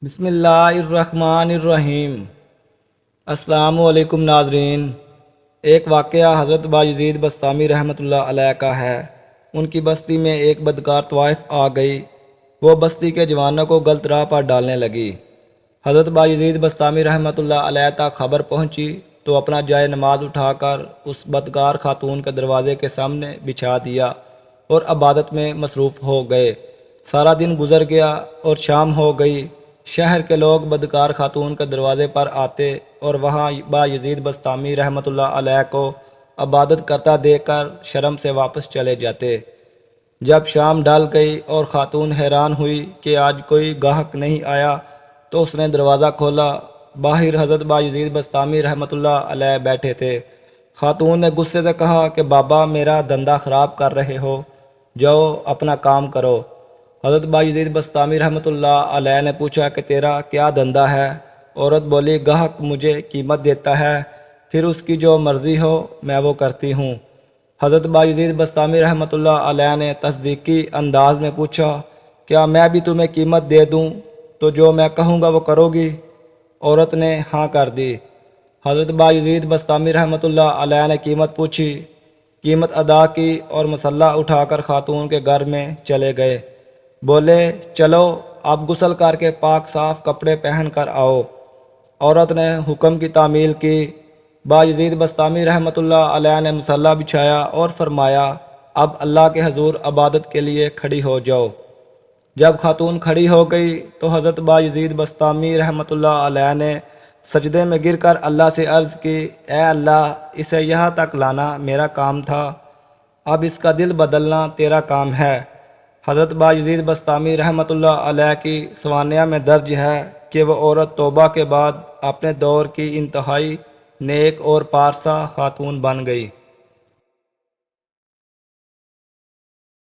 بسم اللہ الرحمن الرحیم۔ السلام علیکم ناظرین۔ ایک واقعہ حضرت باجزید بسطامی رحمۃ اللہ علیہ کا ہے۔ ان کی بستی میں ایک بدکار طوائف آ گئی۔ وہ بستی کے جوانوں کو غلط راہ پر ڈالنے لگی۔ حضرت باجزید بسطامی رحمۃ اللہ علیہ تک خبر پہنچی تو اپنا جائے نماز اٹھا کر اس بدکار خاتون کے دروازے کے سامنے بچھا دیا اور عبادت میں مصروف ہو گئے۔ سارا دن گزر گیا اور شام ہو گئی۔ شہر کے لوگ بدکار خاتون کے دروازے پر آتے اور وہاں باجزید بسطامی رحمۃ اللہ علیہ کو عبادت کرتا دیکھ کر شرم سے واپس چلے جاتے۔ جب شام ڈھل گئی اور خاتون حیران ہوئی کہ آج کوئی گاہک نہیں آیا تو اس نے دروازہ کھولا۔ باہر حضرت باجزید بسطامی رحمۃ اللہ علیہ بیٹھے تھے۔ خاتون نے غصے سے کہا کہ بابا میرا دھندا خراب کر رہے ہو، جاؤ اپنا کام کرو۔ حضرت باجزید بسطامی رحمۃ اللہ علیہ نے پوچھا کہ تیرا کیا دھندا ہے؟ عورت بولی گاہک مجھے قیمت دیتا ہے، پھر اس کی جو مرضی ہو میں وہ کرتی ہوں۔ حضرت باجزید بسطامی رحمۃ اللہ علیہ نے تصدیقی انداز میں پوچھا کیا میں بھی تمہیں قیمت دے دوں تو جو میں کہوں گا وہ کرو گی؟ عورت نے ہاں کر دی۔ حضرت باجزید بسطامی رحمۃ اللہ علیہ نے قیمت پوچھی، قیمت ادا کی اور مسلح اٹھا کر خاتون کے گھر میں چلے گئے۔ بولے چلو اب غسل کر کے پاک صاف کپڑے پہن کر آؤ۔ عورت نے حکم کی تعمیل کی۔ باجزید بسطامی رحمۃ اللہ علیہ نے مسلح بچھایا اور فرمایا اب اللہ کے حضور عبادت کے لیے کھڑی ہو جاؤ۔ جب خاتون کھڑی ہو گئی تو حضرت باجزید بسطامی رحمۃ اللہ علیہ نے سجدے میں گر کر اللہ سے عرض کی اے اللہ اسے یہاں تک لانا میرا کام تھا، اب اس کا دل بدلنا تیرا کام ہے۔ حضرت باجزید بسطامی رحمۃ اللہ علیہ کی سوانح میں درج ہے کہ وہ عورت توبہ کے بعد اپنے دور کی انتہائی نیک اور پارسا خاتون بن گئی۔